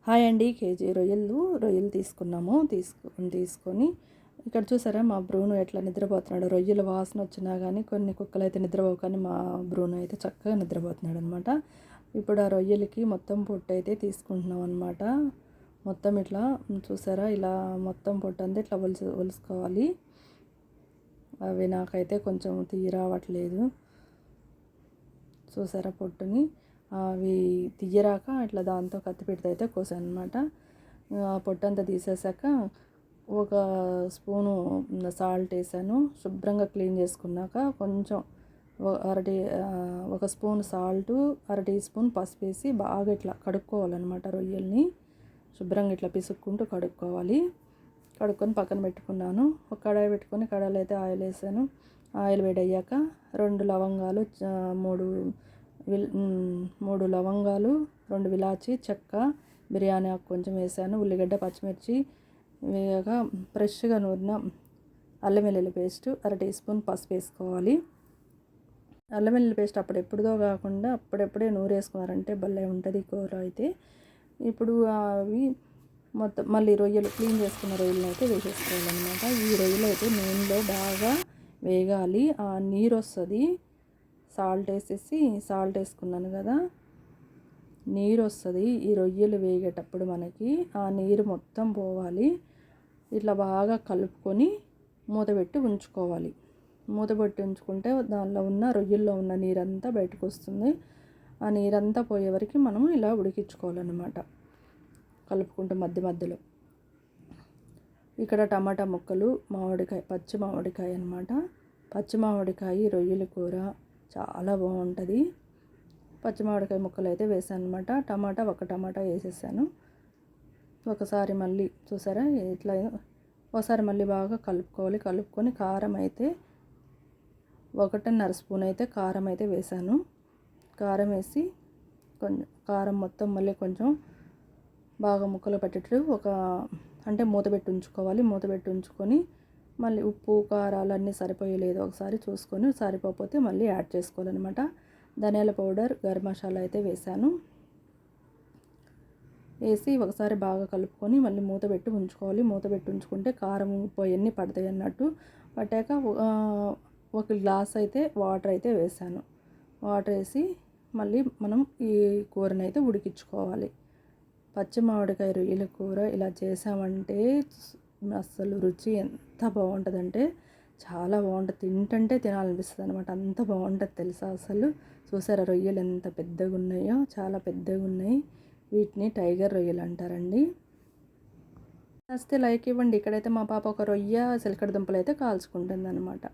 Hi అండి. KG రొయ్యలు తీసుకొని ఇక్కడ చూసారా మా బ్రూను ఎట్లా నిద్రపోతున్నాడు. రొయ్యల వాసన వచ్చినా కానీ కొన్ని కుక్కలు అయితే నిద్రపోవు, కానీ మా బ్రూను అయితే చక్కగా నిద్రపోతున్నాడు అనమాట. ఇప్పుడు ఆ రొయ్యలకి మొత్తం పొట్టు అయితే తీసుకుంటున్నాం అనమాట. మొత్తం ఇట్లా చూసారా, ఇలా మొత్తం పొట్టు అంతా ఇట్లా ఒలుసుకోవాలి. అవి నాకైతే కొంచెం రావట్లేదు. చూసారా పొట్టుని, అవి తీయరాక ఇట్లా దాంతో కత్తిపీటతో అయితే కోసాను అనమాట. పొట్టంతా తీసేసాక ఒక స్పూను సాల్ట్ వేసాను. శుభ్రంగా క్లీన్ చేసుకున్నాక కొంచెం ఒక స్పూన్ సాల్టు, 1/2 టీ స్పూన్ పసుపు వేసి బాగా ఇట్లా కడుక్కోవాలన్నమాట. రొయ్యల్ని శుభ్రంగా ఇట్లా పిసుక్కుంటూ కడుక్కొని పక్కన పెట్టుకున్నాను. ఒక కడాయి పెట్టుకొని కడాయిలో అయితే ఆయిల్ వేసాను. ఆయిల్ వేడయ్యాక 2 లవంగాలు, 3 లవంగాలు, 2 విలాచి చెక్క, బిర్యానీ ఆకు కొంచెం వేసాను. ఉల్లిగడ్డ, పచ్చిమిర్చి వేయగా ఫ్రెష్గా నూరిన అల్లం వెల్లుల్లి పేస్ట్, 1/2 టీ స్పూన్ పసుపు వేసుకోవాలి. అల్లం వెల్లుల్లి పేస్ట్ అప్పుడెప్పుడుదో కాకుండా అప్పుడెప్పుడే నూరేసుకున్నారంటే భలే ఉంటుంది కూర అయితే. ఇప్పుడు అవి మొత్తం మళ్ళీ క్లీన్ చేసుకున్న రొయ్యలను అయితే వేసేసుకోవాలన్నమాట. ఈ రొయ్యలు అయితే నూనెలో బాగా వేగాలి. ఆ నీరు వస్తుంది. సాల్ట్ వేసుకున్నాను కదా, నీరు వస్తుంది. ఈ రొయ్యలు వేగేటప్పుడు మనకి ఆ నీరు మొత్తం పోవాలి. ఇట్లా బాగా కలుపుకొని మూతపెట్టి ఉంచుకోవాలి. మూతపెట్టి ఉంచుకుంటే దానిలో ఉన్న రొయ్యల్లో ఉన్న నీరంతా బయటకు వస్తుంది. ఆ నీరంతా పోయే వరకు మనం ఇలా ఉడికించుకోవాలన్నమాట, కలుపుకుంటూ మధ్యలో. ఇక్కడ టమాటా ముక్కలు, పచ్చి మామిడికాయ అన్నమాట. పచ్చి మామిడికాయ రొయ్యల కూర చాలా బాగుంటుంది. పచ్చి మామిడికాయ ముక్కలు అయితే వేసాను అనమాట. ఒక టమాటా వేసేసాను. ఒకసారి మళ్ళీ చూసారా ఇట్లా ఒకసారి మళ్ళీ బాగా కలుపుకొని కారం అయితే 1.5 స్పూన్ అయితే కారం అయితే వేసాను. కారం వేసి కారం మొత్తం మళ్ళీ కొంచెం బాగా ముక్కలు పట్టేటట్టు అంటే మూత పెట్టి ఉంచుకొని మళ్ళీ ఉప్పు కారాలు అన్నీ సరిపోయలేదు ఒకసారి చూసుకొని, సరిపోతే మళ్ళీ యాడ్ చేసుకోవాలన్నమాట. ధనియాల పౌడర్, గరం మసాలా అయితే వేసాను. వేసి ఒకసారి బాగా కలుపుకొని మళ్ళీ మూత పెట్టి ఉంచుకుంటే కారం, ఉప్పు అవన్నీ పడతాయి అన్నట్టు. పట్టాక 1 గ్లాస్ అయితే వాటర్ అయితే వేసాను. వాటర్ వేసి మళ్ళీ మనం ఈ కూరని అయితే ఉడికించుకోవాలి. పచ్చి మామిడికాయ రొయ్యల కూర ఇలా చేసామంటే అసలు రుచి ఎంత బాగుంటుందంటే చాలా బాగుంటుంది. తింటుంటే తినాలనిపిస్తుంది అనమాట. అంత బాగుంటుంది తెలుసా అసలు. చూసారా రొయ్యలు ఎంత పెద్దగా ఉన్నాయో, చాలా పెద్దగా ఉన్నాయి. వీటిని టైగర్ రొయ్యలు అంటారండి. నచ్చితే లైక్ ఇవ్వండి. ఇక్కడైతే మా పాప ఒక రొయ్య చిలకడ దుంపలు అయితే కాల్చుకుంటుంది అనమాట.